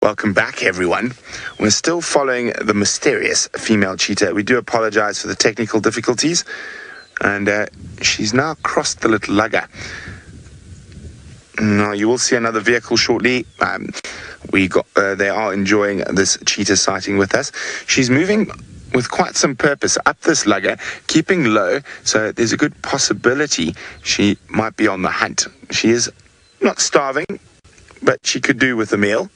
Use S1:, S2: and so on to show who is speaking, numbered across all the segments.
S1: Welcome back, everyone. We're still following the mysterious female cheetah. We do apologize for the technical difficulties, and she's now crossed the little lugger. Now, you will see another vehicle shortly. They are enjoying this cheetah sighting with us. She's moving with quite some purpose up this lugger, keeping low, so there's a good possibility she might be on the hunt. She is not starving, but she could do with a meal.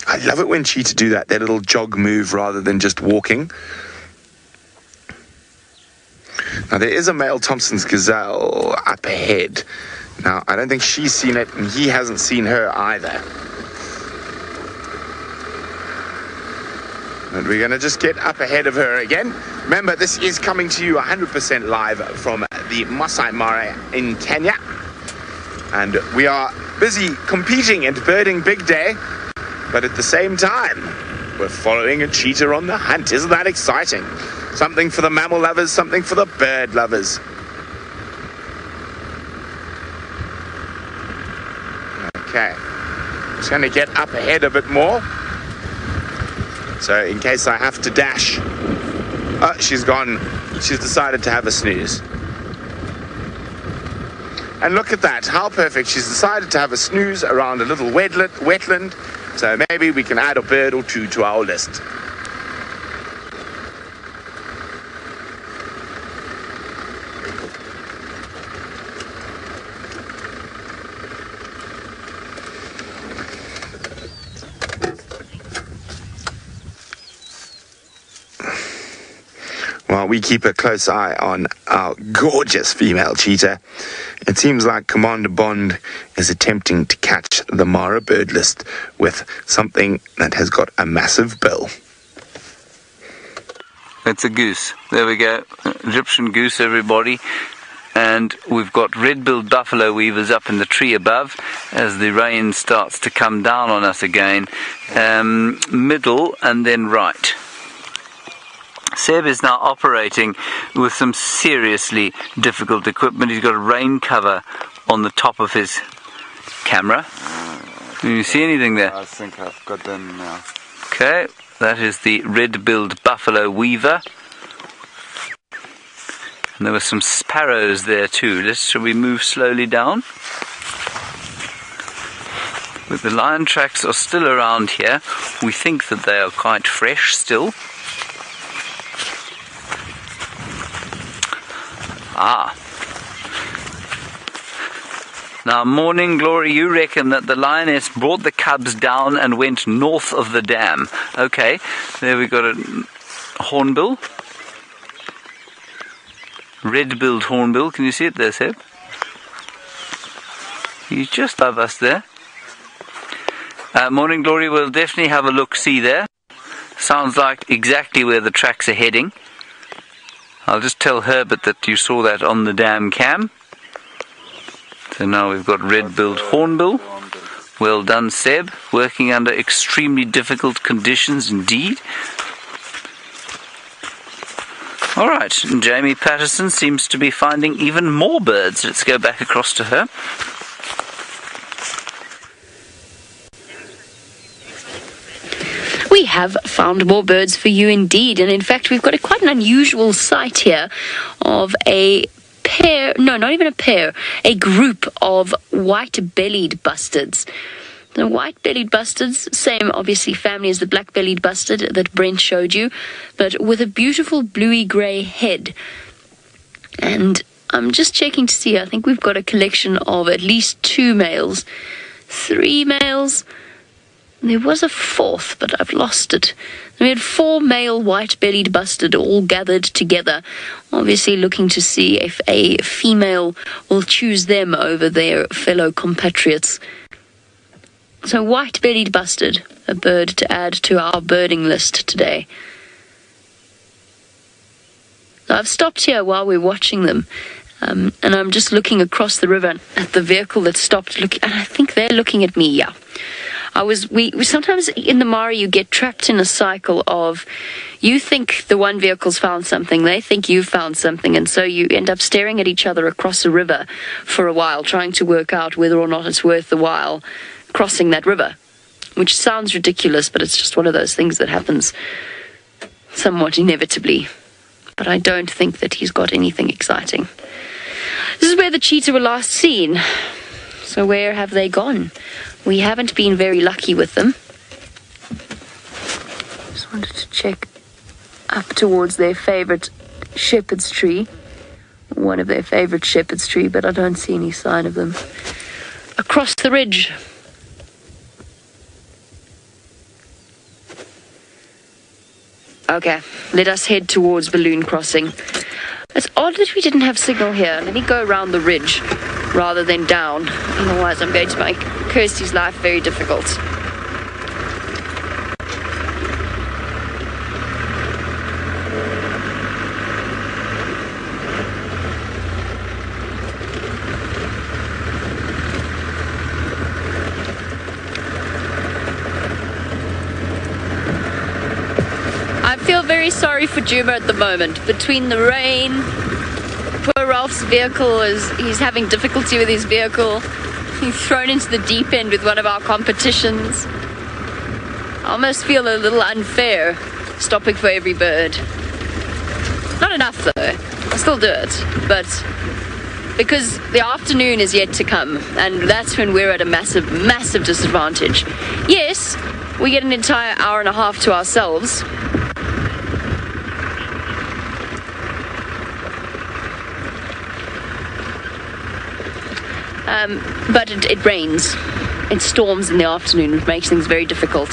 S1: I love it when cheetah do that little jog move rather than just walking. Now, there is a male Thompson's gazelle up ahead. Now, I don't think she's seen it, and he hasn't seen her either. And we're going to just get up ahead of her again. Remember, this is coming to you 100% live from the Masai Mara in Kenya. And we are busy competing and birding big day. But at the same time, we're following a cheetah on the hunt. Isn't that exciting? Something for the mammal lovers, something for the bird lovers. Okay, just going to get up ahead a bit more. So in case I have to dash. Oh, she's gone. She's decided to have a snooze. And look at that, how perfect. She's decided to have a snooze around a little wetland. So maybe we can add a bird or two to our list. While we keep a close eye on our gorgeous female cheetah, it seems like Commander Bond is attempting to catch the Mara bird list with something that has got a massive bill.
S2: It's a goose. There we go. Egyptian goose, everybody. And we've got red-billed buffalo weavers up in the tree above as the rain starts to come down on us again. Middle and then right. Seb is now operating with some seriously difficult equipment. He's got a rain cover on the top of his camera. Do you see anything there?
S3: I think I've got them now.
S2: Okay, that is the red-billed buffalo weaver. And there were some sparrows there too. Shall we move slowly down? But the lion tracks are still around here. We think that they are quite fresh still. Now, Morning Glory, you reckon that the lioness brought the cubs down and went north of the dam. Okay, there we got a hornbill. Red-billed hornbill. Can you see it there, Seb? He's just above us there. Morning Glory, we'll definitely have a look-see there. Sounds like exactly where the tracks are heading. I'll just tell Herbert that you saw that on the dam cam. So now we've got red-billed hornbill. Well done, Seb. Working under extremely difficult conditions indeed. Alright, Jamie Patterson seems to be finding even more birds. Let's go back across to her.
S4: We have found more birds for you indeed, and in fact we've got quite an unusual sight here of a pair, no, not even a pair, a group of white-bellied bustards. The white-bellied bustards, same obviously family as the black-bellied bustard that Brent showed you, but with a beautiful bluey-grey head. And I'm just checking to see, I think we've got a collection of at least 2 males, 3 males. There was a 4th, but I've lost it. We had 4 male white-bellied bustard all gathered together, obviously looking to see if a female will choose them over their fellow compatriots. So white-bellied bustard, a bird to add to our birding list today. So I've stopped here while we're watching them, and I'm just looking across the river at the vehicle that stopped looking, and I think they're looking at me, yeah. We sometimes in the Mara you get trapped in a cycle of you think the one vehicle's found something, they think you've found something, and so you end up staring at each other across a river for a while, trying to work out whether or not it's worth the while crossing that river. which sounds ridiculous, but it's just one of those things that happens somewhat inevitably. But I don't think that he's got anything exciting. This is where the cheetah were last seen. So where have they gone? We haven't been very lucky with them. Just wanted to check up towards their favourite shepherd's tree. One of their favourite shepherd's tree, but I don't see any sign of them. Across the ridge. Okay, let us head towards Balloon Crossing. It's odd that we didn't have signal here. Let me go around the ridge rather than down. Otherwise, I'm going to make Kirsty's life very difficult. I feel very sorry for Djuma at the moment. Between the rain, poor Ralph's vehicle he's having difficulty with his vehicle. He's thrown into the deep end with one of our competitions. I almost feel a little unfair stopping for every bird. Not enough though. I'll still do it, but because the afternoon is yet to come, and that's when we're at a massive, massive disadvantage. Yes, we get an entire hour and a half to ourselves. But it rains. It storms in the afternoon, which makes things very difficult.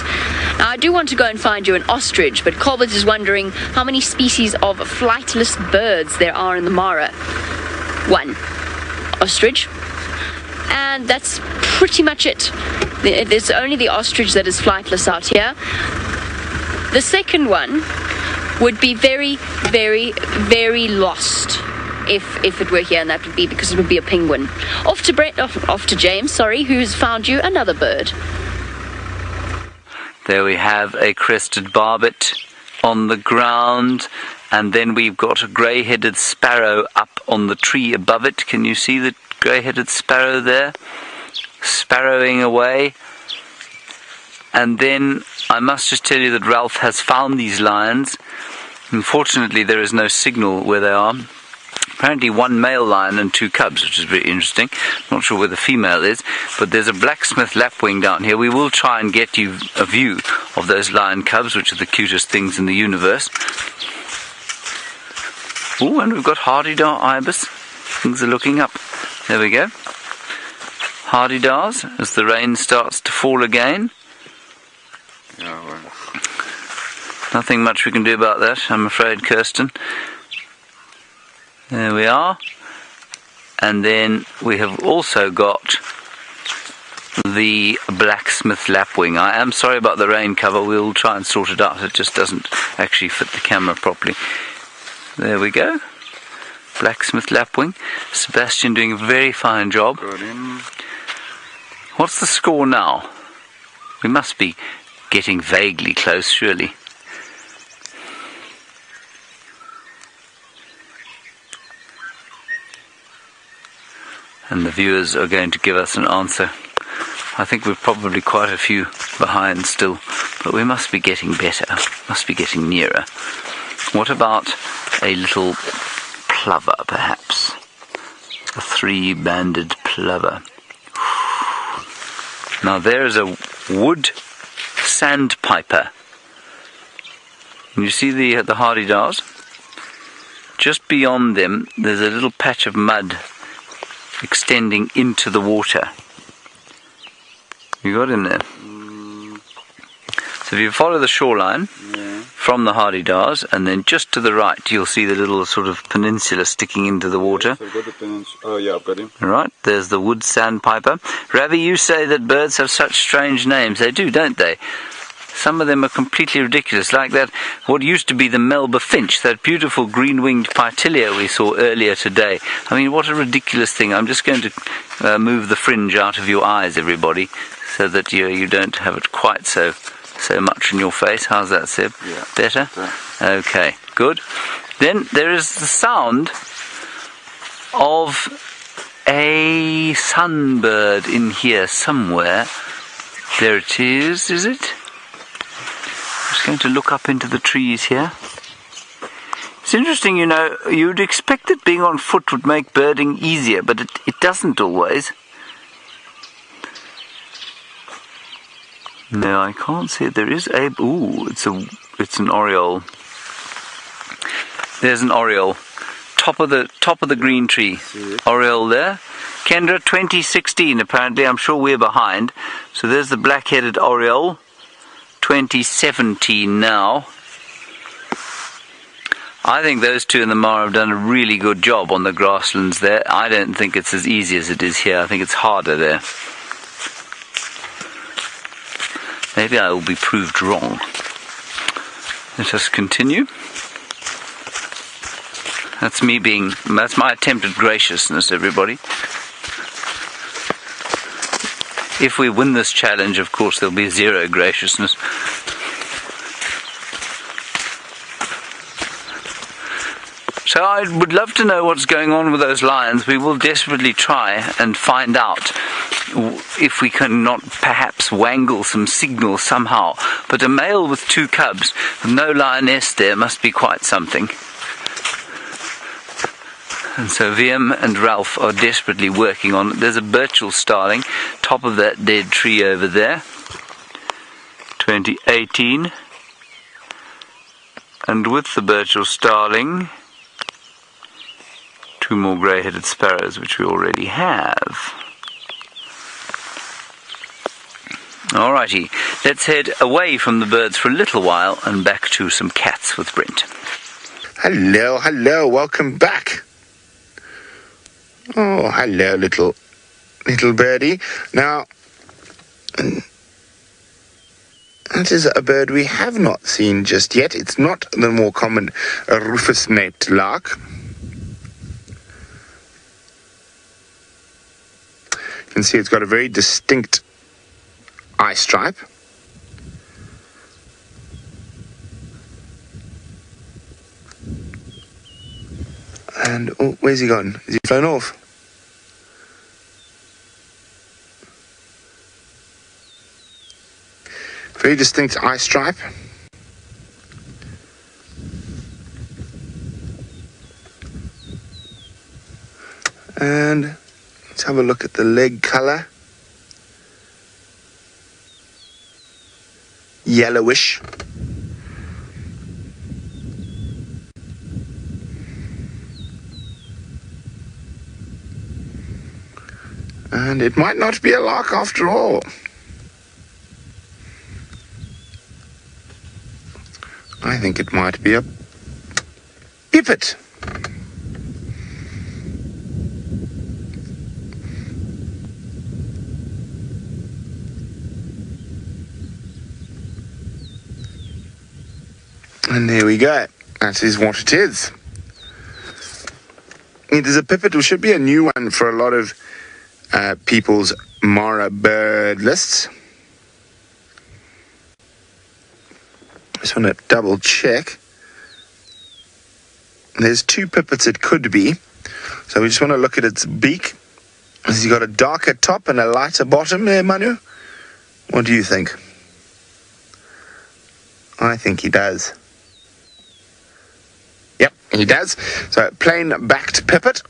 S4: Now, I do want to go and find you an ostrich, but Colbert is wondering how many species of flightless birds there are in the Mara. 1 ostrich. And that's pretty much it. There's only the ostrich that is flightless out here. The second one would be very, very, very lost if it were here, and that would be because it would be a penguin. Off to James, sorry, who's found you another bird.
S2: There we have a crested barbet on the ground, and then we've got a grey-headed sparrow up on the tree above it. Can you see the grey-headed sparrow there? Sparrowing away. And then I must just tell you that Ralph has found these lions. Unfortunately, there is no signal where they are. Apparently 1 male lion and 2 cubs, which is very interesting. Not sure where the female is, but there's a blacksmith lapwing down here. We will try and get you a view of those lion cubs, which are the cutest things in the universe. Oh, and we've got hardy-dar ibis. Things are looking up. There we go. Hardy-dars as the rain starts to fall again.
S3: Yeah, well.
S2: Nothing much we can do about that, I'm afraid, Kirsten. There we are. And then we have also got the blacksmith lapwing. I am sorry about the rain cover. We'll try and sort it out. It just doesn't actually fit the camera properly. There we go. Blacksmith lapwing. Sebastian doing a very fine job.
S3: Got him.
S2: What's the score now? We must be getting vaguely close, surely. And the viewers are going to give us an answer. I think we're probably quite a few behind still, but we must be getting better, must be getting nearer. What about a little plover, perhaps? A 3-banded plover. Now there is a wood sandpiper. Can you see the hardy-dars? Just beyond them, there's a little patch of mud extending into the water. You got him there? So if you follow the shoreline from the hardy-dars, and then just to the right you'll see the little sort of peninsula sticking into the water.
S3: Yes, I've got the peninsula. Oh yeah, I've got him.
S2: Right, there's the wood sandpiper. Ravi, you say that birds have such strange names. They do, don't they? Some of them are completely ridiculous, like that, what used to be the Melba finch, that beautiful green-winged Pytilia we saw earlier today. I mean, what a ridiculous thing. I'm just going to move the fringe out of your eyes, everybody, so that you don't have it quite so much in your face. How's that, Seb?
S3: Yeah.
S2: Better? Okay, good. Then there is the sound of a sunbird in here somewhere. There it is it? Just going to look up into the trees here. It's interesting, you know, you'd expect that being on foot would make birding easier, but it doesn't always. No, I can't see it. There is a... Ooh, it's an oriole. There's an oriole. Top of the green tree. Oriole there. Kendra, 2016 apparently. I'm sure we're behind. So there's the black-headed oriole. 2017 now. I think those two in the Mara have done a really good job on the grasslands there. I don't think it's as easy as it is here. I think it's harder there. Maybe I will be proved wrong. Let us continue. That's my attempt at graciousness, everybody. If we win this challenge, of course, there'll be zero graciousness. So I would love to know what's going on with those lions. We will desperately try and find out if we cannot perhaps wangle some signal somehow. But a male with 2 cubs, with no lioness there, must be quite something. And so VM and Ralph are desperately working on it. There's a Birchall starling, top of that dead tree over there. 2018. And with the Birchall starling, 2 more grey-headed sparrows, which we already have. Alrighty, let's head away from the birds for a little while and back to some cats with Brent.
S1: Hello, welcome back. Oh, hello, little birdie. Now, that is a bird we have not seen just yet. It's not the more common rufous-naped lark. You can see it's got a very distinct eye stripe. And, oh, where's he gone? Is he flown off? Very distinct eye stripe. And let's have a look at the leg color. Yellowish. And it might not be a lark after all. I think it might be a pipit. And there we go. That is what it is. It is a pipit, which should be a new one for a lot of people's Mara bird lists. Just want to double check. There's 2 pipits it could be. So we just want to look at its beak. Has he got a darker top and a lighter bottom there, Manu? What do you think? I think he does. Yep, he does. So plain backed pipit.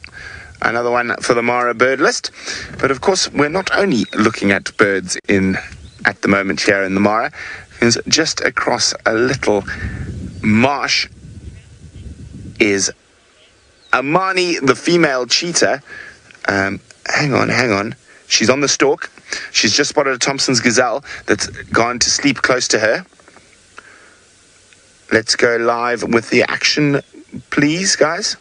S1: Another one for the Mara bird list. But of course, we're not only looking at birds at the moment here in the Mara. Because just across a little marsh is Amani, the female cheetah. Hang on. She's on the stalk. She's just spotted a Thompson's gazelle that's gone to sleep close to her. Let's go live with the action, please, guys.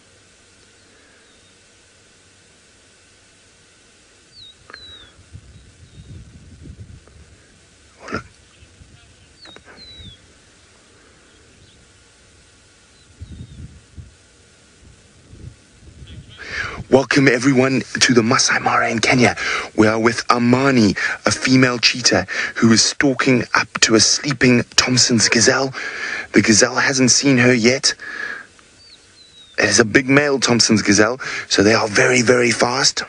S1: Welcome everyone to the Masai Mara in Kenya. We are with Amani, a female cheetah who is stalking up to a sleeping Thompson's gazelle. The gazelle hasn't seen her yet. It is a big male Thompson's gazelle, so they are very, very fast.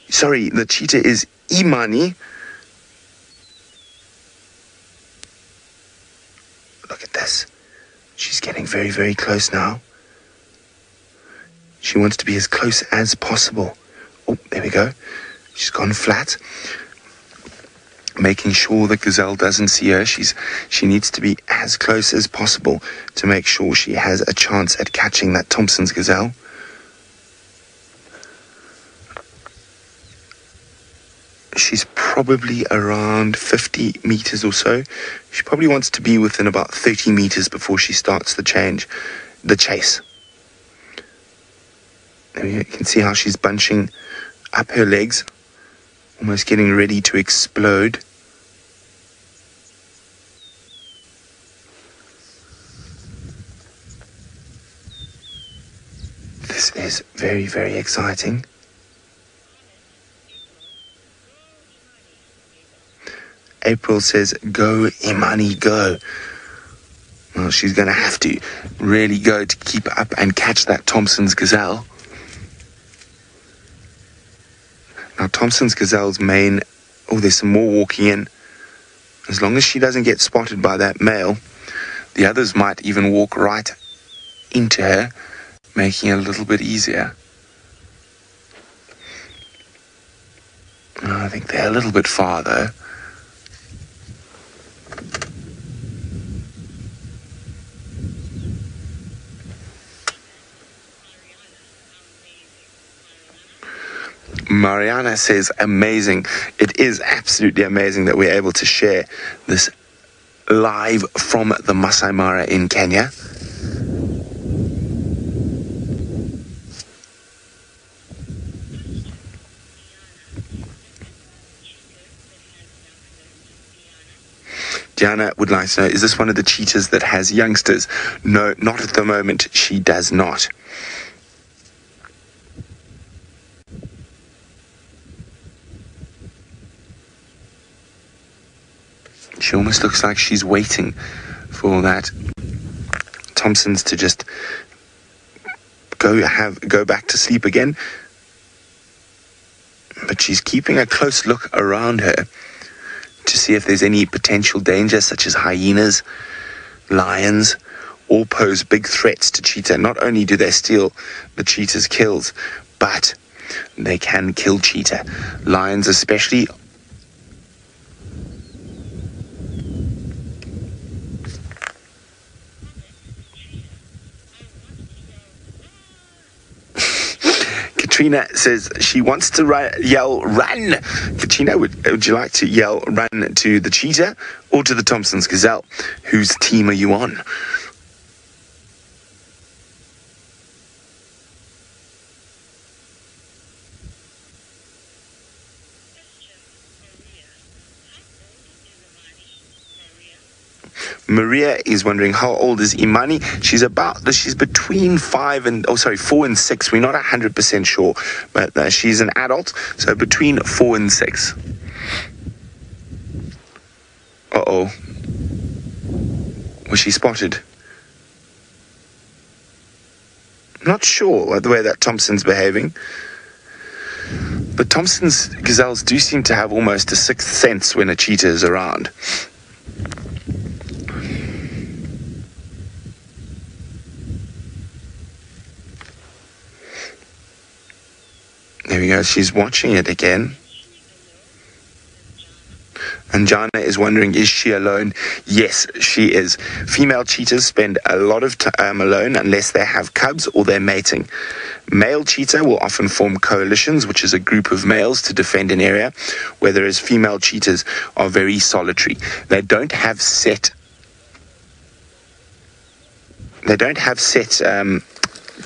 S1: Sorry, the cheetah is Imani. this. She's getting very, very close now. She wants to be as close as possible. Oh, there we go. She's gone flat. Making sure the gazelle doesn't see her. She needs to be as close as possible to make sure she has a chance at catching that Thompson's gazelle. She's probably around 50 meters or so. She probably wants to be within about 30 meters before she starts the chase. And you can see how she's bunching up her legs, almost getting ready to explode. This is very, very exciting. April says, go, Imani, go. Well, she's going to have to really go to keep up and catch that Thompson's gazelle. Now, Thompson's gazelle's main... Oh, there's some more walking in. As long as she doesn't get spotted by that male, the others might even walk right into her, making it a little bit easier. I think they're a little bit far, though. Mariana says, amazing. It is absolutely amazing that we're able to share this live from the Masai Mara in Kenya. Diana would like to know, is this one of the cheetahs that has youngsters? No, not at the moment. She does not. She almost looks like she's waiting for that Thompson's to just go back to sleep again. But she's keeping a close look around her to see if there's any potential danger, such as hyenas, lions, all pose big threats to cheetah. Not only do they steal the cheetah's kills, but they can kill cheetah. Lions especially. Katrina says she wants to yell, run! Katrina, would you like to yell, run to the cheetah or to the Thompson's gazelle? Whose team are you on? Maria is wondering, how old is Imani? She's between 4 and 6. We're not 100% sure, but she's an adult, so between 4 and 6. Uh-oh. Was she spotted? Not sure the way that Thompson's behaving. But Thompson's gazelles do seem to have almost a sixth sense when a cheetah is around. There we go, she's watching it again. And Jana is wondering, is she alone? Yes, she is. Female cheetahs spend a lot of time alone unless they have cubs or they're mating. Male cheetah will often form coalitions, which is a group of males to defend an area, whereas female cheetahs are very solitary. They don't have set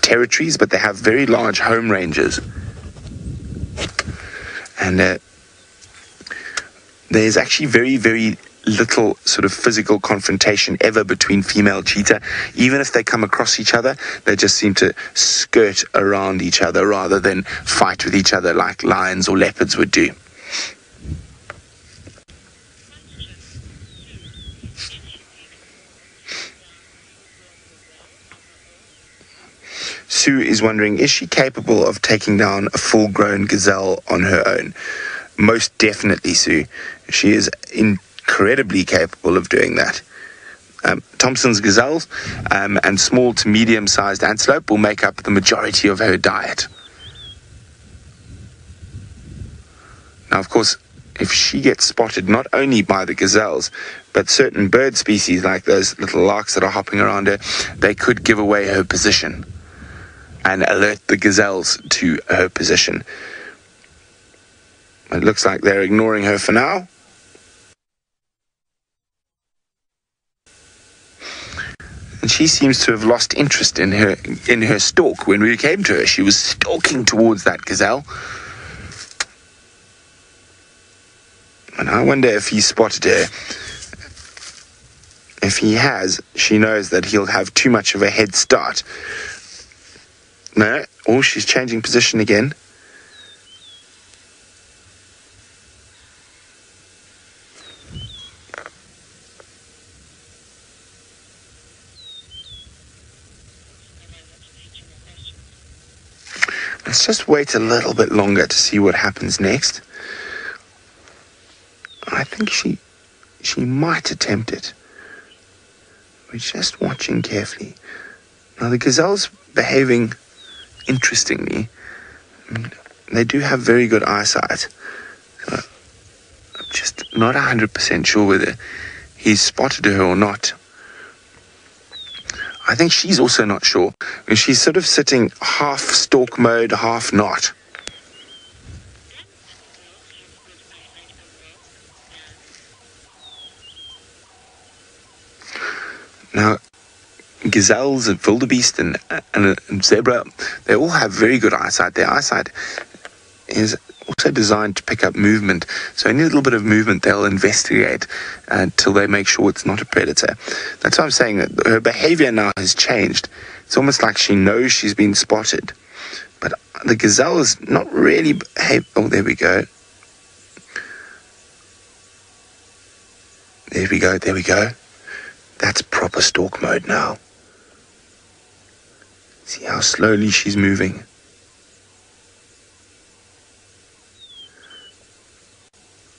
S1: territories, but they have very large home ranges. And there's actually very, very little sort of physical confrontation ever between female cheetah. Even if they come across each other, they just seem to skirt around each other rather than fight with each other like lions or leopards would do. Sue is wondering, is she capable of taking down a full-grown gazelle on her own? Most definitely, Sue. She is incredibly capable of doing that. Thompson's gazelles and small to medium-sized antelope will make up the majority of her diet. Now, of course, if she gets spotted not only by the gazelles, but certain bird species like those little larks that are hopping around her, they could give away her position and alert the gazelles to her position. It looks like they're ignoring her for now. And she seems to have lost interest in her stalk. When we came to her, she was stalking towards that gazelle. And I wonder if he spotted her. If he has, she knows that he'll have too much of a head start. No, oh, she's changing position again. Let's just wait a little bit longer to see what happens next. I think she might attempt it. We're just watching carefully. Now the gazelle's behaving interestingly. They do have very good eyesight. So I'm just not 100% sure whether he's spotted her or not. I think she's also not sure. She's sort of sitting half stalk mode, half not. Now, gazelles and wildebeest and zebra, they all have very good eyesight. Their eyesight is also designed to pick up movement. So any little bit of movement, they'll investigate until they make sure it's not a predator. That's why I'm saying that her behavior now has changed. It's almost like she knows she's been spotted. But the gazelle is not really behaving. Oh, there we go. There we go, there we go. That's proper stalk mode now. See how slowly she's moving.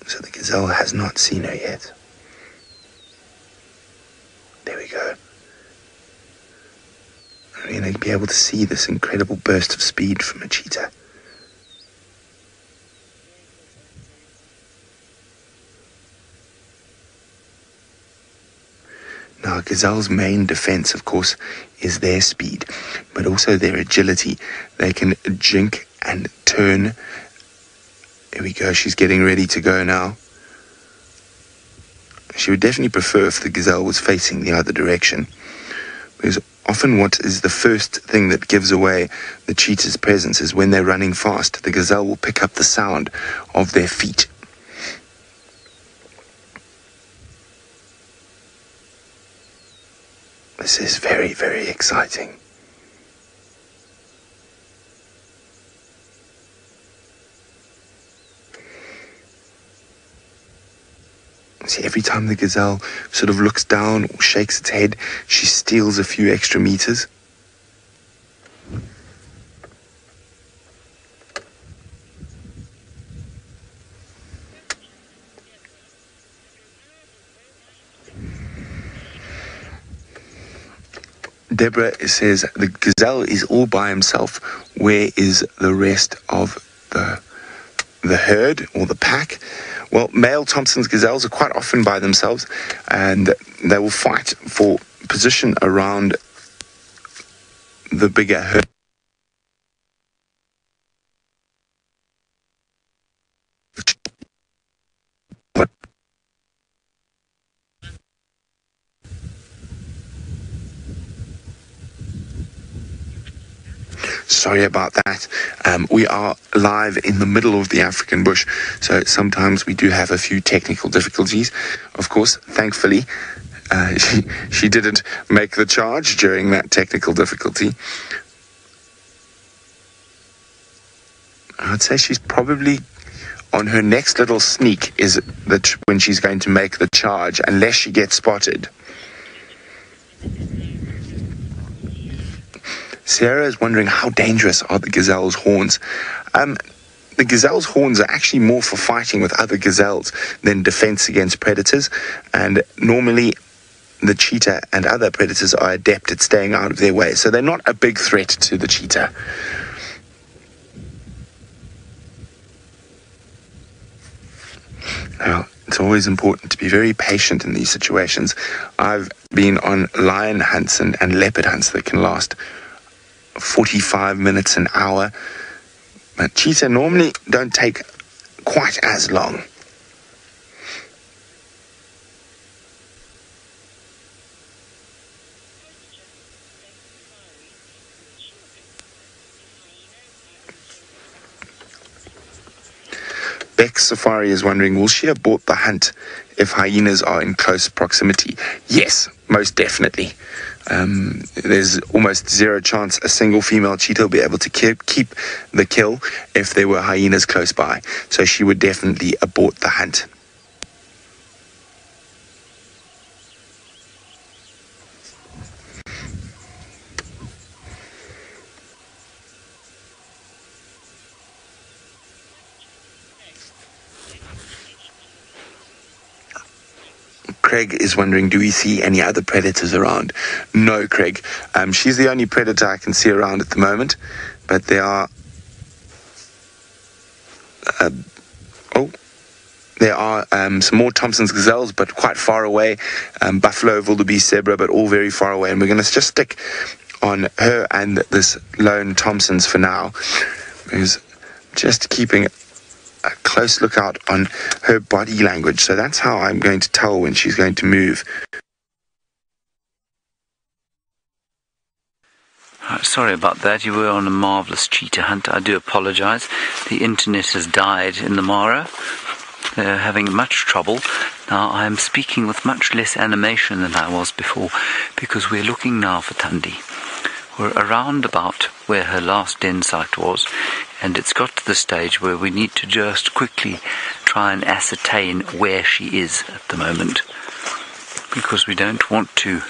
S1: So the gazelle has not seen her yet. There we go. We're going to be able to see this incredible burst of speed from a cheetah. Now, a gazelle's main defense, of course, is their speed, but also their agility. They can jink and turn. Here we go, she's getting ready to go now. She would definitely prefer if the gazelle was facing the other direction, because often what is the first thing that gives away the cheetah's presence is when they're running fast. The gazelle will pick up the sound of their feet. This is very, very exciting. See, every time the gazelle sort of looks down or shakes its head, she steals a few extra meters. Deborah says, the gazelle is all by himself. Where is the rest of the herd or the pack? Well, male Thompson's gazelles are quite often by themselves, and they will fight for position around the bigger herd. Sorry about that. We are live in the middle of the African bush, so sometimes we do have a few technical difficulties. Of course, thankfully, she didn't make the charge during that technical difficulty. I'd say she's probably on her next little sneak is that when she's going to make the charge, unless she gets spotted. Sarah is wondering how dangerous are the gazelle's horns. The gazelle's horns are actually more for fighting with other gazelles than defense against predators, and normally the cheetah and other predators are adept at staying out of their way, so they're not a big threat to the cheetah. Now, it's always important to be very patient in these situations. I've been on lion hunts and leopard hunts that can last 45 minutes, an hour, but cheetah normally don't take quite as long. Beck's Safari is wondering, will she abort the hunt if hyenas are in close proximity? Yes, most definitely. There's almost zero chance a single female cheetah will be able to keep the kill if there were hyenas close by. So she would definitely abort the hunt. Craig is wondering, do we see any other predators around? No, Craig. She's the only predator I can see around at the moment, but there are some more Thompson's gazelles, but quite far away. Buffalo, wildebeest, zebra, but all very far away. And we're going to just stick on her and this lone Thompson's for now, because just keeping a close lookout on her body language. So that's how I'm going to tell when she's going to move.
S2: Sorry about that. You were on a marvellous cheetah hunt. I do apologise. The internet has died in the Mara. They're having much trouble. Now I am speaking with much less animation than I was before, because we're looking now for Thandi. We're around about where her last den site was, and it's got to the stage where we need to just quickly try and ascertain where she is at the moment, because we just want to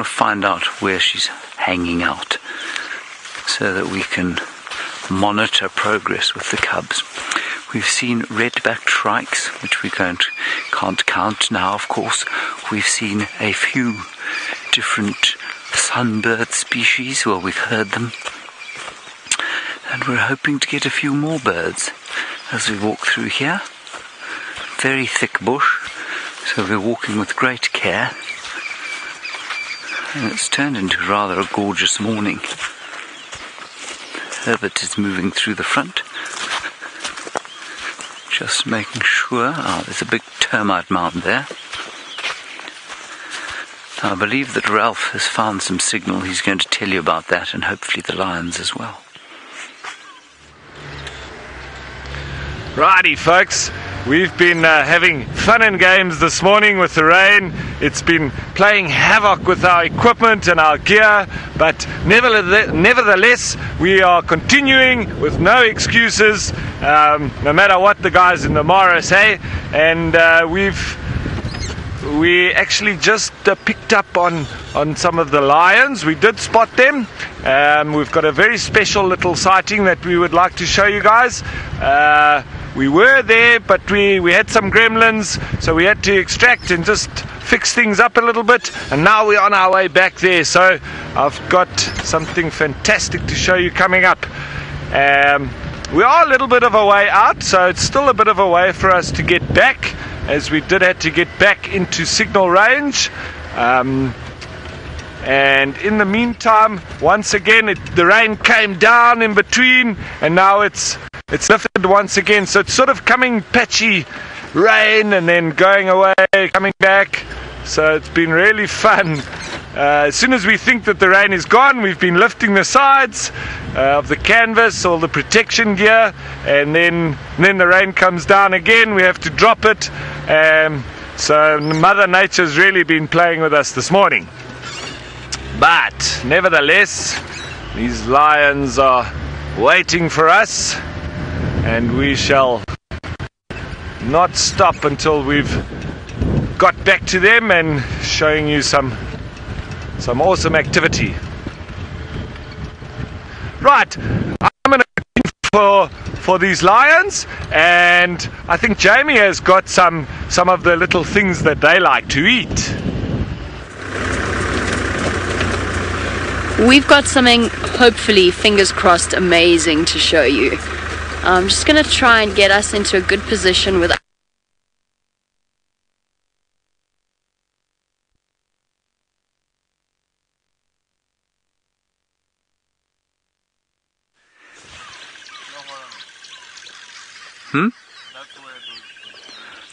S2: find out where she's hanging out so that we can monitor progress with the cubs. We've seen red-backed shrikes, which we can't count now, of course. We've seen a few different sunbird species, well, we've heard them, and we're hoping to get a few more birds as we walk through here. Very thick bush, so we're walking with great care, and it's turned into rather a gorgeous morning. Herbert is moving through the front, just making sure. There's a big termite mound there. I believe that Ralph has found some signal. He's going to tell you about that, and hopefully the lions as well.
S5: Righty folks, we've been having fun and games this morning with the rain. It's been playing havoc with our equipment and our gear, but nevertheless we are continuing with no excuses, no matter what the guys in the Mara say. And we actually just picked up on some of the lions. We did spot them. We've got a very special little sighting that we would like to show you guys. We were there, but we had some gremlins, so we had to extract and just fix things up a little bit, and now we're on our way back there. So I've got something fantastic to show you coming up. We are a little bit of a way out, so it's still a bit of a way for us to get back, as we did have to get back into signal range. And in the meantime, once again, the rain came down in between, and now it's lifted once again. So it's sort of coming patchy rain and then going away, coming back. So it's been really fun. As soon as we think that the rain is gone, we've been lifting the sides of the canvas, all the protection gear, and then the rain comes down again. We have to drop it. So Mother Nature's really been playing with us this morning. But nevertheless, these lions are waiting for us, and we shall not stop until we've got back to them and showing you some awesome activity. Right, I'm going to look for these lions, and I think Jamie has got some of the little things that they like to eat.
S4: we've got something, hopefully, fingers crossed, amazing to show you. I'm just going to try and get us into a good position with...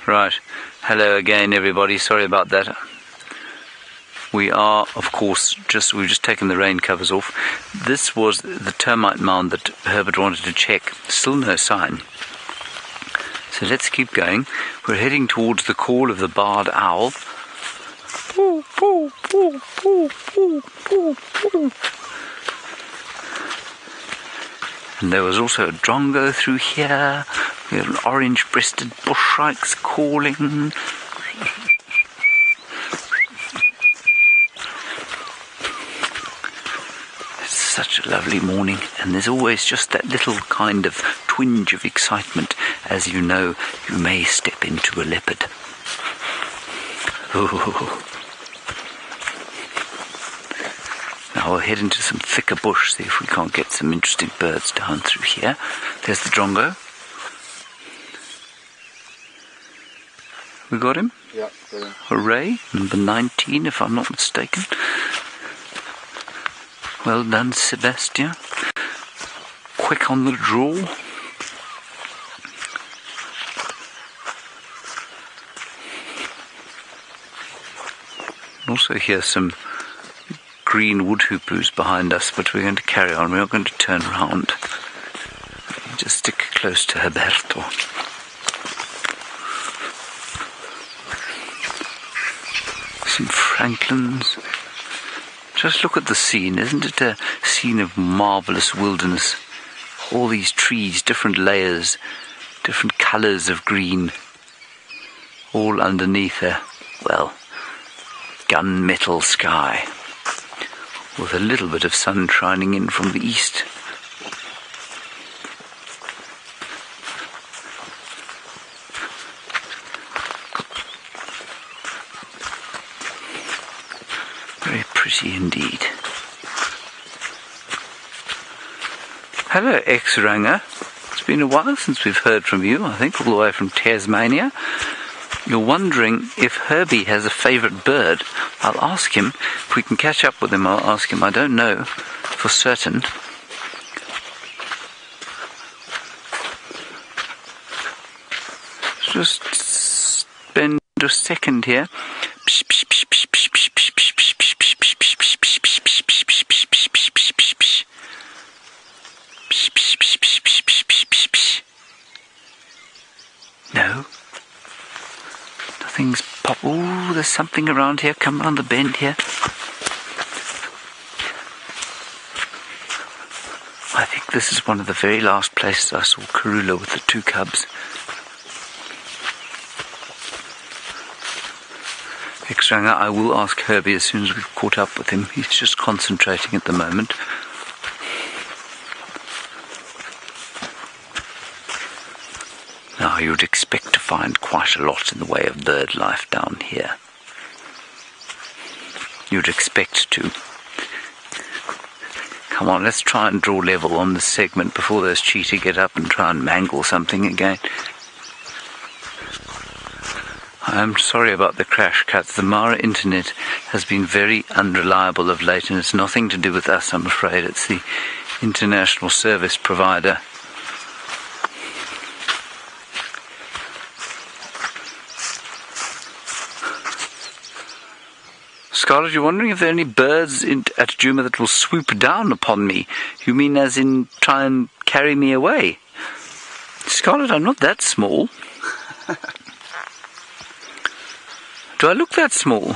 S2: Right. Hello again, everybody. Sorry about that. We are, of course, we've just taken the rain covers off. This was the termite mound that Herbert wanted to check. Still no sign. So let's keep going. We're heading towards the call of the barred owl. Poo, poo, poo, poo, poo, poo, poo. And there was also a drongo through here. We have an orange-breasted bushshrike's calling. It's such a lovely morning, and there's always just that little kind of twinge of excitement as you know you may step into a leopard. Ooh. Now we'll head into some thicker bush, see if we can't get some interesting birds down through here. There's the drongo. We got him?
S3: Yeah, got him.
S2: Hooray, number 19 if I'm not mistaken. Well done, Sebastian. Quick on the draw. Also hear some green wood hoopoes behind us, but we're going to carry on. We're not going to turn around. Just stick close to Herberto. Some franklins. Just look at the scene. Isn't it a scene of marvellous wilderness? All these trees, different layers, different colours of green, all underneath a, well, gunmetal sky, with a little bit of sun shining in from the east. Very pretty indeed. Hello, ex-Ranger. It's been a while since we've heard from you, I think all the way from Tasmania. You're wondering if Herbie has a favourite bird. I'll ask him. If we can catch up with him, I'll ask him. I don't know for certain. Just spend a second here. No. Nothing's pop. Ooh, there's something around here. Come around the bend here. I think this is one of the very last places I saw Kruger with the two cubs. Ex-Ranger, I will ask Herbie as soon as we've caught up with him. He's just concentrating at the moment. Now, you'd expect to find quite a lot in the way of bird life down here. You'd expect to. Come on, let's try and draw level on this segment before those cheetah get up and try and mangle something again. I'm sorry about the crash cuts. The Mara internet has been very unreliable of late, and it's nothing to do with us, I'm afraid. It's the international service provider. Scarlett, you're wondering if there are any birds at Djuma that will swoop down upon me. You mean as in try and carry me away? Scarlett, I'm not that small. Do I look that small?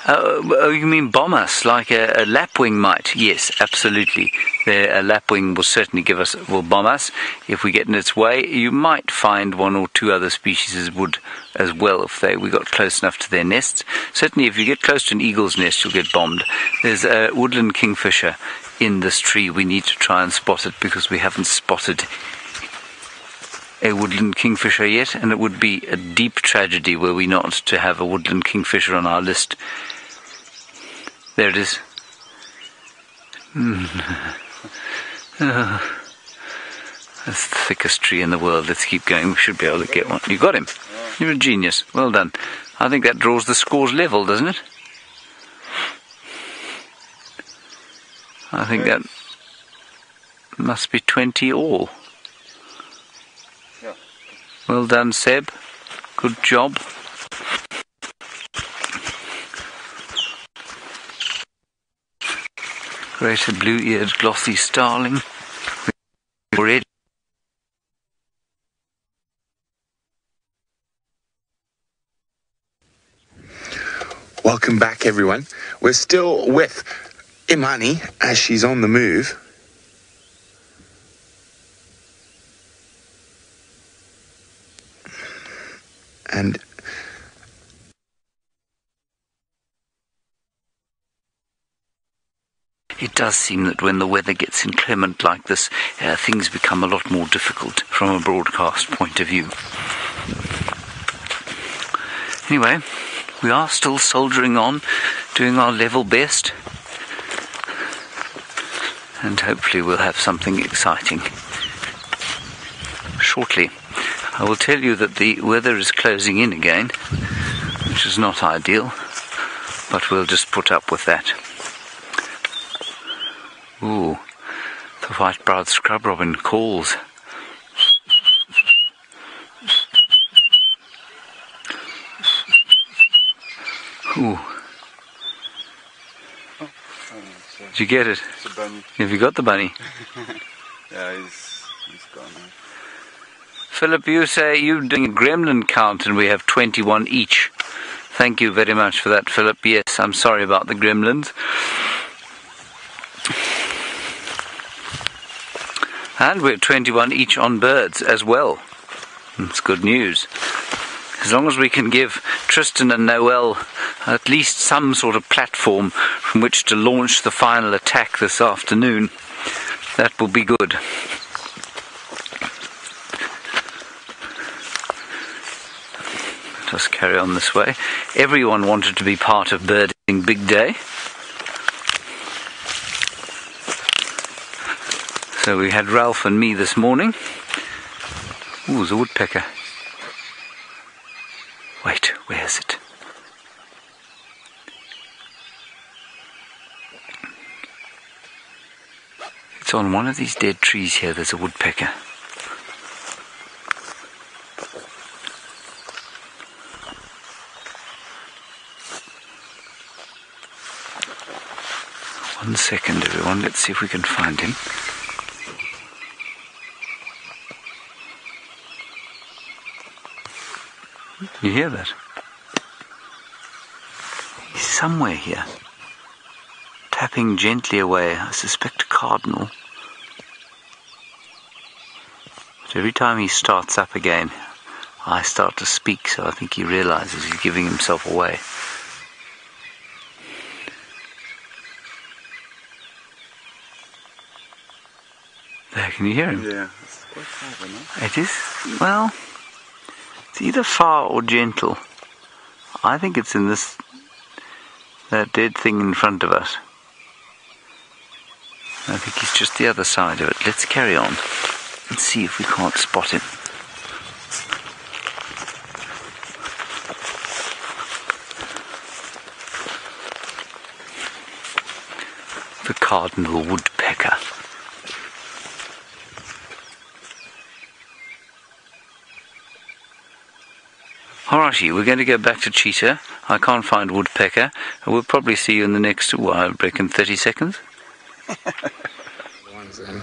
S2: Oh, you mean bomb us like a lapwing might? Yes, absolutely. A lapwing will certainly will bomb us if we get in its way. You might find one or two other species would as well if we got close enough to their nests. Certainly, if you get close to an eagle's nest, you'll get bombed. There's a woodland kingfisher in this tree. We need to try and spot it because we haven't spotted a woodland kingfisher yet, and it would be a deep tragedy were we not to have a woodland kingfisher on our list. There it is. Oh, that's the thickest tree in the world. Let's keep going. We should be able to get one. You got him. You're a genius. Well done. I think that draws the scores level, doesn't it? I think that must be 20 all.
S3: Yeah.
S2: Well done, Seb. Good job. Greater blue-eared glossy starling. Already.
S1: Welcome back, everyone. We're still with Imani as she's on the move. And
S2: it does seem that when the weather gets inclement like this, things become a lot more difficult from a broadcast point of view. Anyway, we are still soldiering on, doing our level best, and hopefully we'll have something exciting shortly. I will tell you that the weather is closing in again, which is not ideal, but we'll just put up with that. Ooh, the white-browed scrub robin calls. Ooh. Did you get it?
S3: It's a bunny.
S2: Have you got the bunny?
S3: Yeah, he's gone now.
S2: Philip, you say you're doing a gremlin count and we have 21 each. Thank you very much for that, Philip. Yes, I'm sorry about the gremlins. And we're 21 each on birds as well. It's good news. As long as we can give Tristan and Noel at least some sort of platform from which to launch the final attack this afternoon, that will be good. Let us carry on this way. Everyone wanted to be part of Birding Big Day. So we had Ralph and me this morning. Ooh, there's a woodpecker. Wait, where is it? It's on one of these dead trees here. There's a woodpecker. One second, everyone. Let's see if we can find him. You hear that? He's somewhere here. Tapping gently away. I suspect a cardinal. But every time he starts up again, I start to speak, so I think he realizes he's giving himself away. There, can you hear him?
S3: Yeah, it's quite far, no?
S2: It is, well, it's either far or gentle. I think it's in that dead thing in front of us. I think he's just the other side of it. Let's carry on and see if we can't spot him. The cardinal woodpecker. Alrighty, we're going to go back to Cheetah. I can't find woodpecker. We'll probably see you in the next, well, I reckon 30 seconds.
S1: one's in.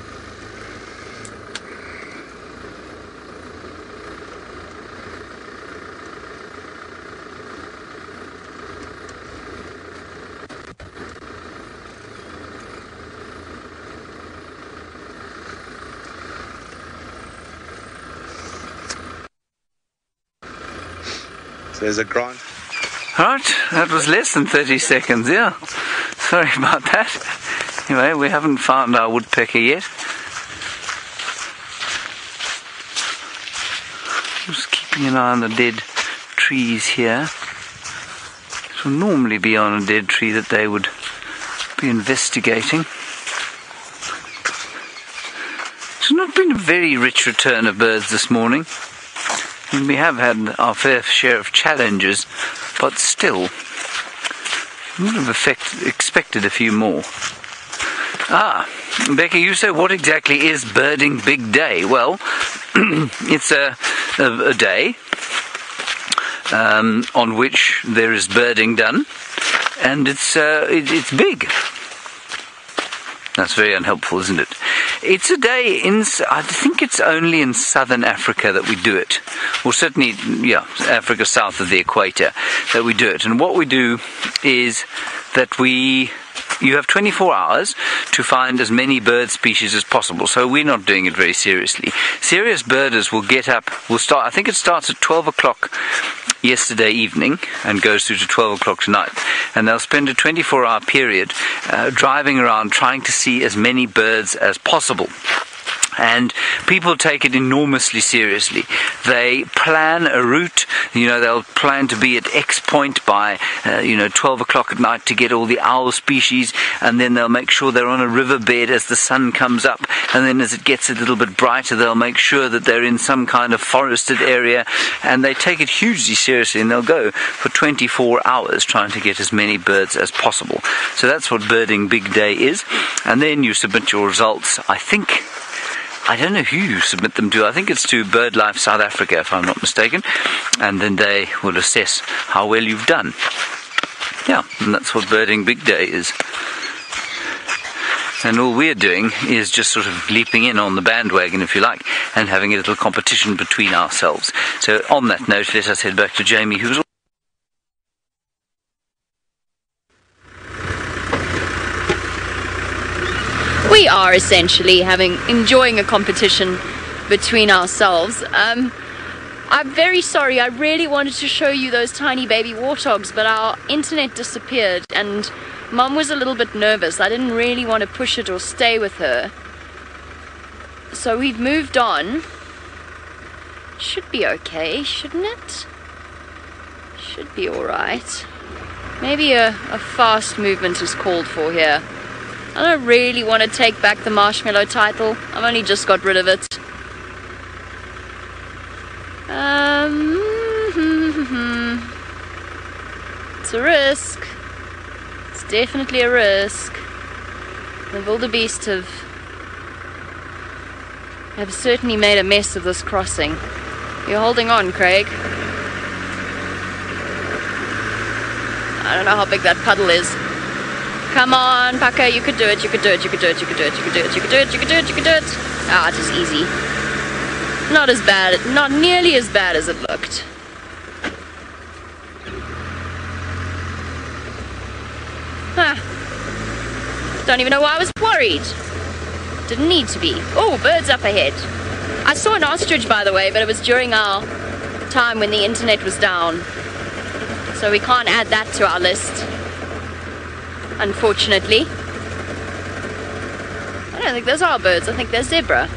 S1: There's a grant.
S2: Right, that was less than 30 seconds, yeah. Sorry about that. Anyway, we haven't found our woodpecker yet. Just keeping an eye on the dead trees here. It will normally be on a dead tree that they would be investigating. It's not been a very rich return of birds this morning. We have had our fair share of challenges, but still, we would have expected a few more. Becky, you say, what exactly is Birding Big Day? Well, it's a day on which there is birding done, and it's big. That's very unhelpful, isn't it? It's a day I think it's only in southern Africa that we do it. Or certainly, Africa south of the equator that we do it. And what we do is that you have 24 hours to find as many bird species as possible. So we're not doing it very seriously. Serious birders will get up, I think it starts at 12 o'clock yesterday evening and goes through to 12 o'clock tonight. And they'll spend a 24-hour period driving around trying to see as many birds as possible. And people take it enormously seriously. They plan a route, they'll plan to be at X point by, 12 o'clock at night to get all the owl species, and then they'll make sure they're on a riverbed as the sun comes up, and then as it gets a little bit brighter, they'll make sure that they're in some kind of forested area, and they take it hugely seriously, and they'll go for 24 hours trying to get as many birds as possible. So that's what Birding Big Day is, and then you submit your results, I don't know who you submit them to. I think it's to BirdLife South Africa, if I'm not mistaken. And then they will assess how well you've done. Yeah, and that's what Birding Big Day is. And all we're doing is just sort of leaping in on the bandwagon, if you like, and having a little competition between ourselves. So on that note, let us head back to Jamie, who's...
S4: We are essentially enjoying a competition between ourselves. I'm very sorry, I really wanted to show you those tiny baby warthogs, but our internet disappeared and Mum was a little bit nervous. I didn't really want to push it or stay with her. So we've moved on. Should be okay, shouldn't it? Should be alright. Maybe a fast movement is called for here. I don't really want to take back the marshmallow title. I've only just got rid of it. It's a risk. It's definitely a risk. The wildebeest have certainly made a mess of this crossing. You're holding on, Craig. I don't know how big that puddle is. Come on, Paka, you could do it, you could do it, you could do it, you could do it, you could do it, you could do it, you could do it, you could do it. Ah, it is easy. Not as bad, not nearly as bad as it looked. Don't even know why I was worried. Didn't need to be. Oh, birds up ahead. I saw an ostrich, by the way, but it was during our time when the internet was down. So we can't add that to our list. Unfortunately. I don't think those are birds, I think they're zebra.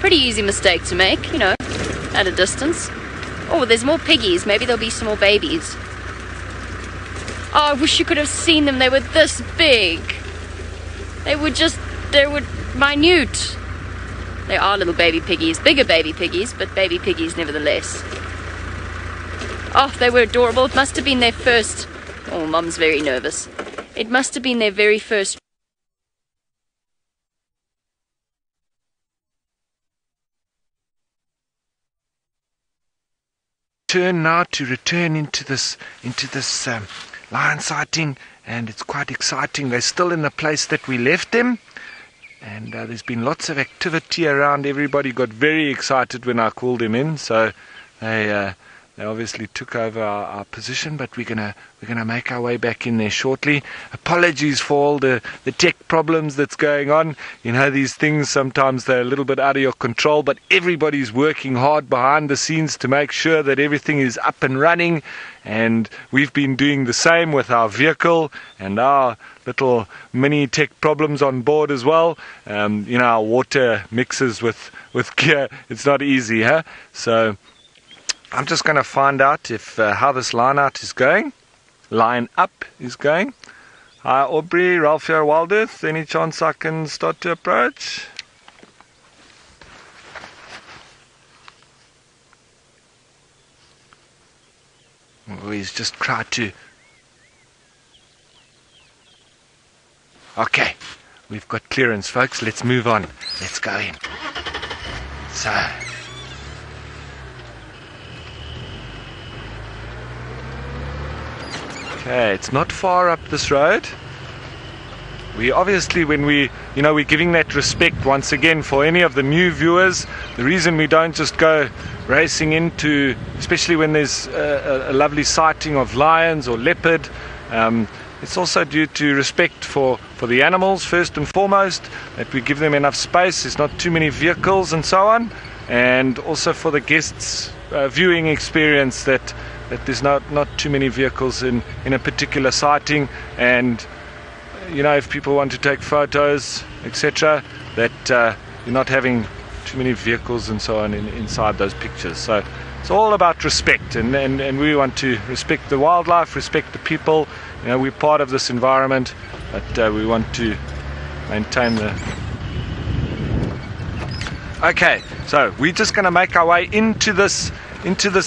S4: Pretty easy mistake to make, at a distance. Oh, there's more piggies, maybe there'll be some more babies. Oh, I wish you could have seen them, they were this big. They were minute. They are little baby piggies, bigger baby piggies, but baby piggies nevertheless. Oh, they were adorable, it must have been their first... Oh, Mum's very nervous. It must have been their very first.
S5: Turn now to return into this lion sighting, and it's quite exciting. They're still in the place that we left them, and there's been lots of activity around. Everybody got very excited when I called them in, so they obviously took over our position, but we're gonna make our way back in there shortly. Apologies for all the tech problems that's going on. These things, sometimes they're a little bit out of your control, but everybody's working hard behind the scenes to make sure that everything is up and running, and we've been doing the same with our vehicle and our little mini tech problems on board as well. Our water mixes with gear. It's not easy, huh? So I'm just going to find out if how this line up is going. Hi Aubrey, Ralph here, Wildeth. Any chance I can start to approach? Oh, he's just tried to. Okay, we've got clearance, folks. Let's move on. Let's go in. So. Okay, it's not far up this road. We obviously, when we're giving that respect once again for any of the new viewers. The reason we don't just go racing into, especially when there's a lovely sighting of lions or leopard, it's also due to respect for the animals first and foremost, that we give them enough space, there's not too many vehicles and so on, and also for the guests' viewing experience, that there's not too many vehicles in a particular sighting, and if people want to take photos, etc., that you're not having too many vehicles and so on inside those pictures. So it's all about respect, and we want to respect the wildlife, respect the people. We're part of this environment, but we want to maintain the... Okay, so we're just going to make our way into this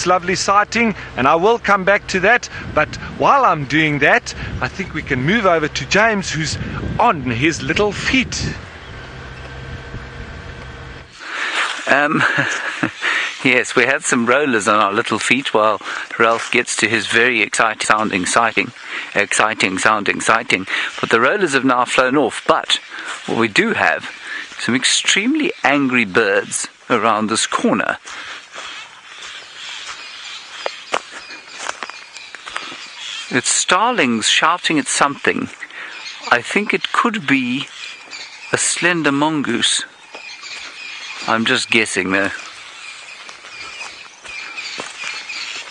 S5: lovely sighting, and I will come back to that. But while I'm doing that, I think we can move over to James, who's on his little feet.
S2: Yes, we had some rollers on our little feet while Ralph gets to his very exciting sounding sighting. But the rollers have now flown off. But what we do have, some extremely angry birds around this corner. It's starlings shouting at something. I think it could be a slender mongoose. I'm just guessing there.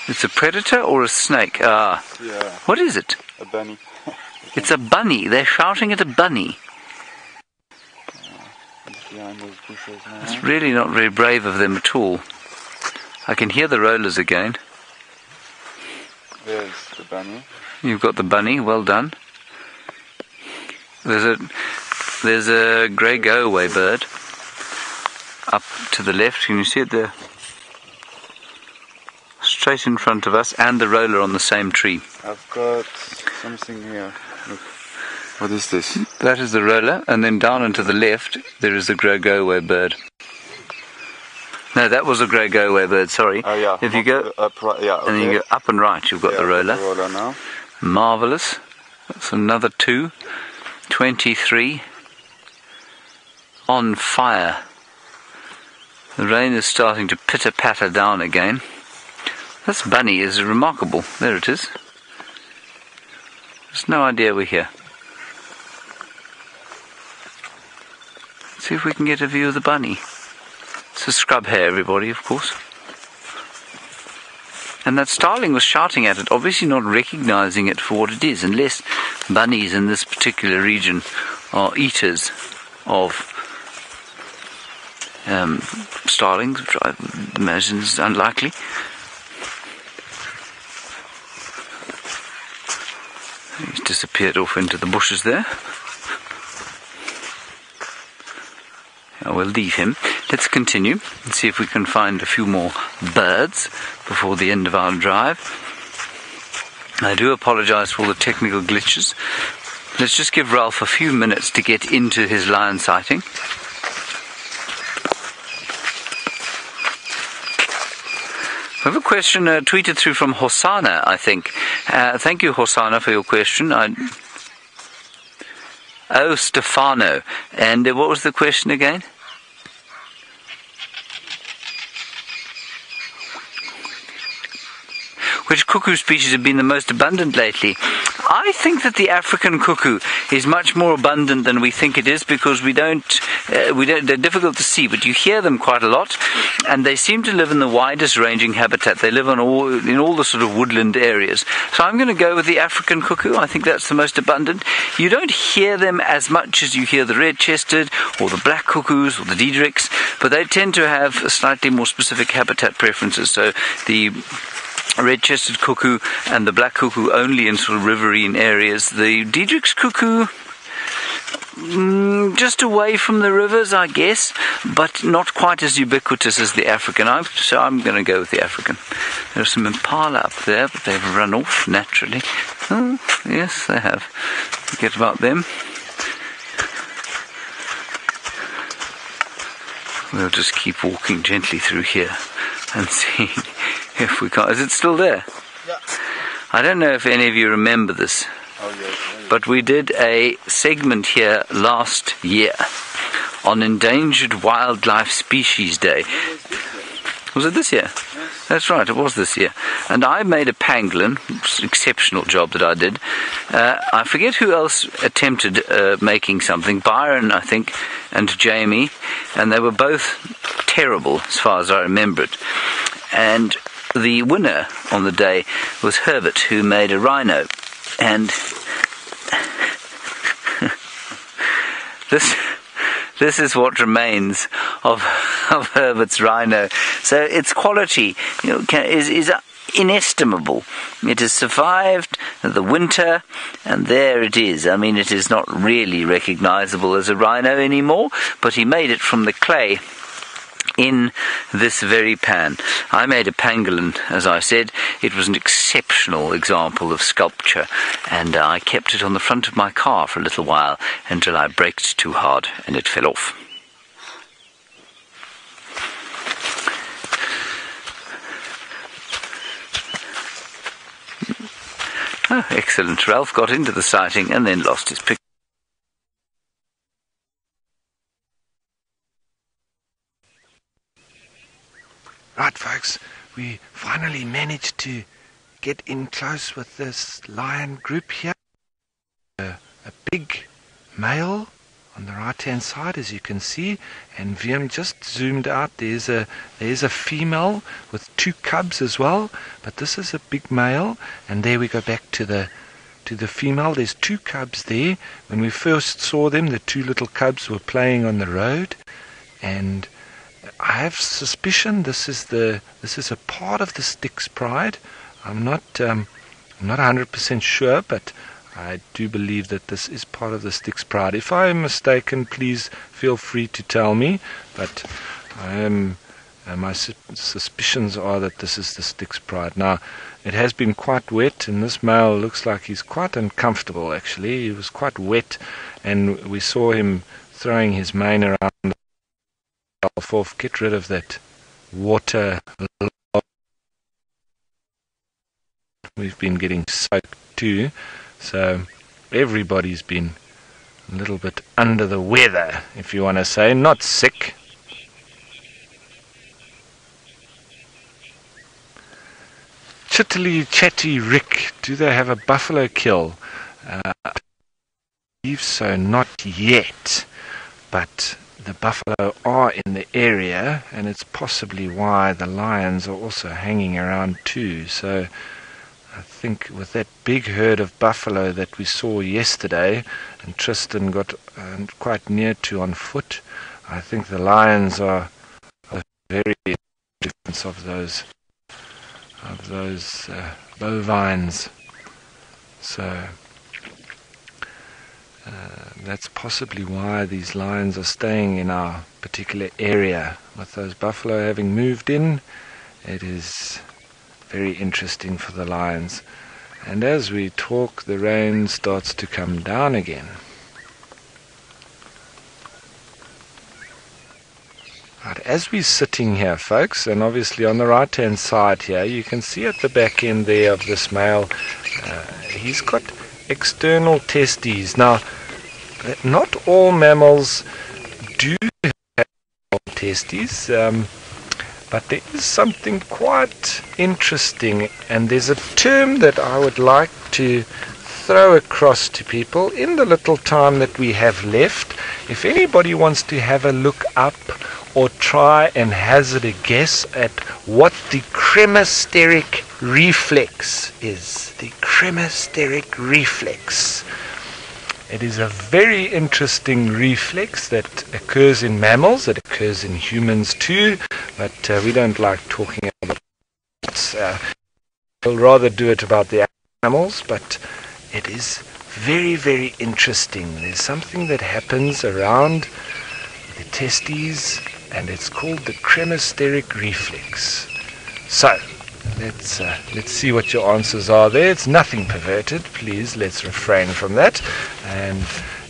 S2: It's a predator or a snake?
S3: Yeah.
S2: What is it?
S3: A bunny.
S2: It's a bunny. They're shouting at a bunny.
S3: Behind those bushes now.
S2: It's really not very brave of them at all. I can hear the rollers again.
S3: There's the bunny.
S2: You've got the bunny. Well done. There's a grey go-away bird up to the left. Can you see it there? Straight in front of us, and the roller on the same tree.
S3: I've got something here. Look. What is this?
S2: That is the roller, and then down and to the left there is a grey go-away bird. No, that was a grey go-away bird, sorry.
S3: Oh yeah.
S2: If you go
S3: up, right, yeah,
S2: and then you go up and right, you've got the roller.
S3: The roller now.
S2: Marvellous. That's another 2. 23. On fire. The rain is starting to pitter-patter down again. This bunny is remarkable. There it is. There's no idea we're here. Let's see if we can get a view of the bunny. It's a scrub hare, everybody, of course. And that starling was shouting at it, obviously not recognizing it for what it is, unless bunnies in this particular region are eaters of starlings, which I imagine is unlikely. He's disappeared off into the bushes there. I will leave him. Let's continue and see if we can find a few more birds before the end of our drive. I do apologize for all the technical glitches. Let's just give Ralph a few minutes to get into his lion sighting. We have a question tweeted through from Hosanna, I think. Thank you, Hosanna, for your question. Oh, Stefano. And what was the question again? Which cuckoo species have been the most abundant lately? I think that the African cuckoo is much more abundant than we think it is, because they're difficult to see, but you hear them quite a lot, and they seem to live in the widest ranging habitat. They live in all the sort of woodland areas. So I'm going to go with the African cuckoo. I think that's the most abundant. You don't hear them as much as you hear the red-chested or the black cuckoos or the Diedrichs, but they tend to have slightly more specific habitat preferences. So the red-chested cuckoo and the black cuckoo only in sort of riverine areas. The Diedrich's cuckoo, just away from the rivers, I guess, but not quite as ubiquitous as the African. So I'm going to go with the African. There's some impala up there, but they've run off naturally. Oh, yes, they have. Forget about them. We'll just keep walking gently through here and see if we can't. Is it still there?
S3: Yeah.
S2: I don't know if any of you remember this, but we did a segment here last year on Endangered Wildlife Species Day. Was it this year? Yes. That's right, it was this year. And I made a pangolin. Exceptional job that I did. I forget who else attempted making something. Byron, I think, and Jamie. And they were both terrible as far as I remember it. And the winner on the day was Herbert, who made a rhino. And this is what remains of Herbert's rhino. So its quality, is inestimable. It has survived the winter, and there it is. I mean, it is not really recognizable as a rhino anymore, but he made it from the clay in this very pan. I made a pangolin, as I said. It was an exceptional example of sculpture, and I kept it on the front of my car for a little while until I braked too hard and it fell off. Oh, excellent. Ralph got into the sighting and then lost his picture.
S5: Right, folks, we finally managed to get in close with this lion group here. A big male on the right-hand side, as you can see, and Wiem just zoomed out. There's a female with 2 cubs as well, but this is a big male. And there we go back to the female. There's 2 cubs there. When we first saw them, the 2 little cubs were playing on the road, and I have suspicion this is a part of the Styx pride. I'm not 100% sure, but I do believe that this is part of the Styx pride. If I am mistaken, please feel free to tell me. But my suspicions are that this is the Styx pride. Now, it has been quite wet, and this male looks like he's quite uncomfortable. Actually, he was quite wet, and we saw him throwing his mane around. Off, get rid of that water. We've been getting soaked too, so everybody's been a little bit under the weather, if you want to say, not sick. Chittily Chatty Rick, do they have a buffalo kill? I believe so, not yet, but the buffalo are in the area, and it's possibly why the lions are also hanging around too. So I think with that big herd of buffalo that we saw yesterday, and Tristan got quite near to on foot, I think the lions are very different of those bovines. So that's possibly why these lions are staying in our particular area. With those buffalo having moved in, it is very interesting for the lions. And as we talk, the rain starts to come down again. Right, as we're sitting here, folks, and obviously on the right-hand side here, you can see at the back end there of this male, he's got external testes. Now, not all mammals do have testes, but there is something quite interesting, and there's a term that I would like to throw across to people in the little time that we have left. If anybody wants to have a look up or try and hazard a guess at what the cremasteric reflex is. The cremasteric reflex. It is a very interesting reflex that occurs in mammals, it occurs in humans too, but we don't like talking about it. I'll rather do it about the animals, but it is very, very interesting. There's something that happens around the testes, and it's called the cremasteric reflex. So, let's see what your answers are there. It's nothing perverted, please, let's refrain from that. And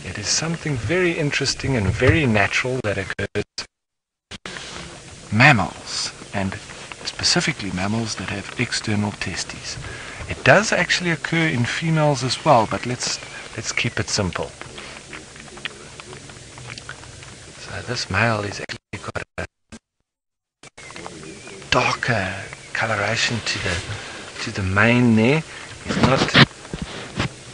S5: it is something very interesting and very natural that occurs in mammals, and specifically mammals that have external testes. It does actually occur in females as well, but let's keep it simple. So this male is actually got a darker coloration to the mane there.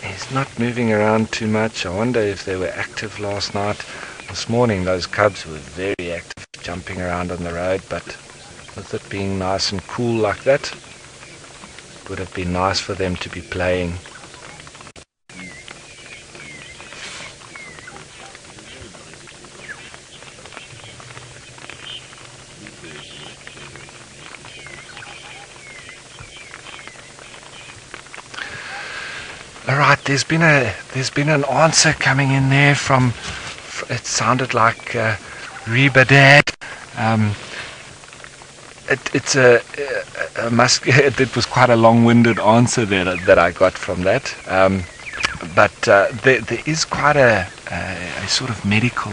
S5: He's not moving around too much. I wonder if they were active last night. This morning those cubs were very active, jumping around on the road, but with it being nice and cool like that, it would have been nice for them to be playing. Alright, there's been an answer coming in there from, it sounded like Reba Dad. It was quite a long-winded answer there that I got from that. But there is quite a sort of medical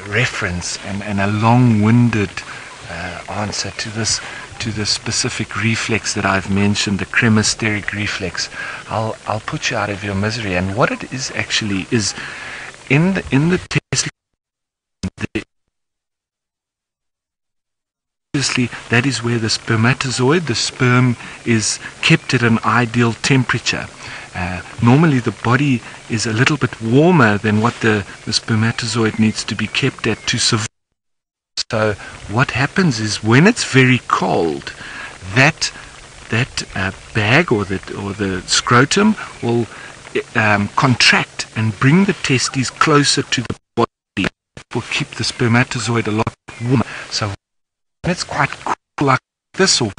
S5: reference and a long-winded answer to this specific reflex that I've mentioned, the cremasteric reflex. I'll put you out of your misery. And what it is actually is in the testicle. Obviously, that is where the spermatozoid, the sperm, is kept at an ideal temperature. Normally the body is a little bit warmer than what the spermatozoid needs to be kept at to survive. So what happens is when it's very cold, that bag or the scrotum will contract and bring the testes closer to the body. It will keep the spermatozoid a lot warmer. So when it's quite cool like this, or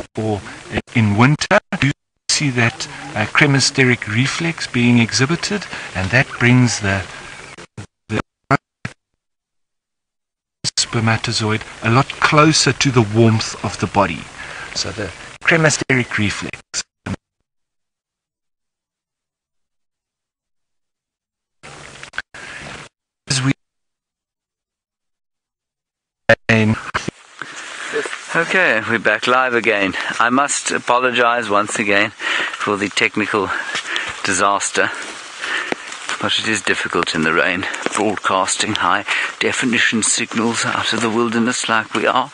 S5: in winter, you see that cremasteric reflex being exhibited, and that brings the spermatozoid a lot closer to the warmth of the body. So the cremasteric reflex.
S2: Okay, we're back live again. I must apologize once again for the technical disaster, but it is difficult in the rain, broadcasting high definition signals out of the wilderness like we are.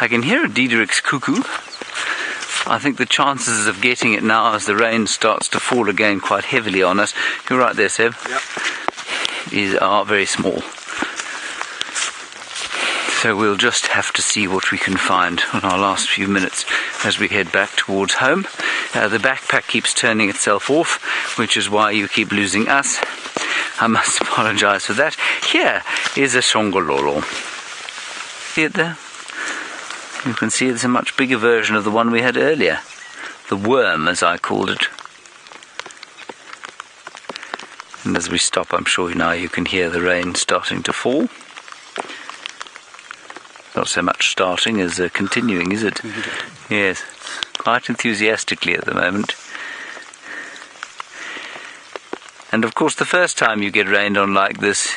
S2: I can hear a Diederik's cuckoo. I think the chances of getting it now as the rain starts to fall again quite heavily on us, you're right there, Seb,
S3: Yep.
S2: are very small. So we'll just have to see what we can find on our last few minutes as we head back towards home. The backpack keeps turning itself off, which is why you keep losing us. I must apologize for that. Here is a shongololo. See it there? You can see it's a much bigger version of the one we had earlier. The worm, as I called it. And as we stop, I'm sure now you can hear the rain starting to fall. Not so much starting as continuing, is it? Yes, quite enthusiastically at the moment. And of course, the first time you get rained on like this,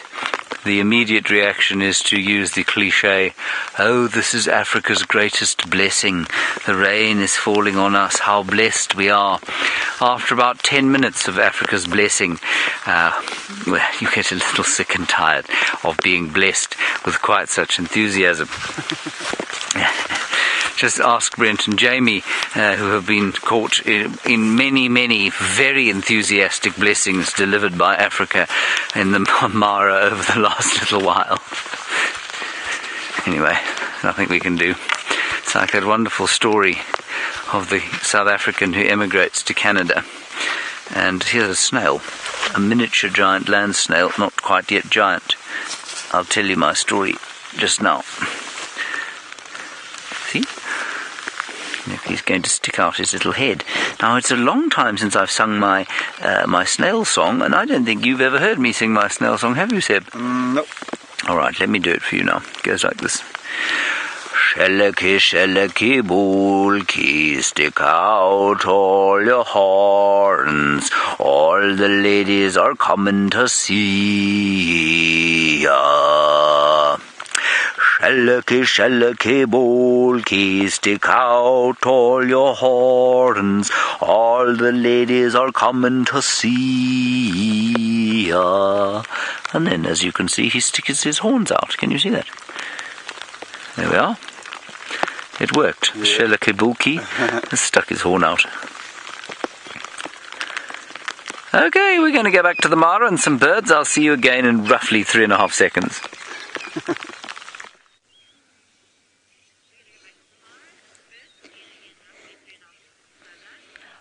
S2: the immediate reaction is to use the cliche, "Oh, this is Africa's greatest blessing. The rain is falling on us. How blessed we are." After about 10 minutes of Africa's blessing, well, you get a little sick and tired of being blessed with quite such enthusiasm. Just ask Brent and Jamie, who have been caught in many, many very enthusiastic blessings delivered by Africa in the Mara over the last little while. Anyway, nothing we can do. It's like that wonderful story of the South African who emigrates to Canada. And here's a snail, a miniature giant land snail, not quite yet giant. I'll tell you my story just now. See? If he he's going to stick out his little head. Now, it's a long time since I've sung my snail song, and I don't think you've ever heard me sing my snail song, have you, Seb?
S3: Nope.
S2: All right, let me do it for you now. It goes like this. Shellachy, shellachy, bulky, stick out all your horns. All the ladies are coming to see ya. Shellachy, shellachy, bulky, stick out all your horns. All the ladies are coming to see ya. And then, as you can see, he sticks his horns out. Can you see that? There we are. It worked. Yeah. Shellachy bulky has stuck his horn out. Okay, we're going to go back to the Mara and some birds. I'll see you again in roughly 3.5 seconds.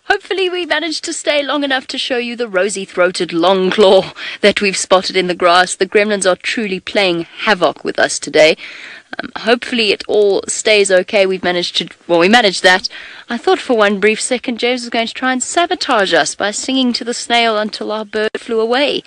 S4: Hopefully we managed to stay long enough to show you the rosy-throated longclaw that we've spotted in the grass. The gremlins are truly playing havoc with us today. Hopefully it all stays okay. We managed that. I thought for one brief second James was going to try and sabotage us by singing to the snail until our bird flew away.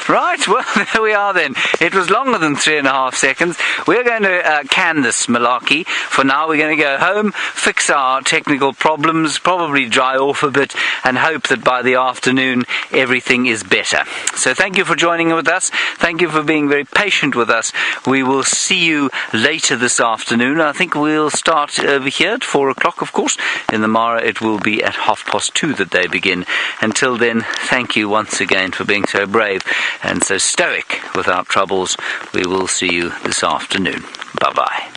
S2: Right, well, there we are then. It was longer than 3.5 seconds. We're going to can this malarkey. For now, we're going to go home, fix our technical problems, probably dry off a bit, and hope that by the afternoon, everything is better. So thank you for joining with us. Thank you for being very patient with us. We will see you later this afternoon. I think we'll start over here at 4 o'clock, of course. In the Mara, it will be at 2:30 that they begin. Until then, thank you once again for being so brave and so stoic with our troubles. We will see you this afternoon. Bye-bye.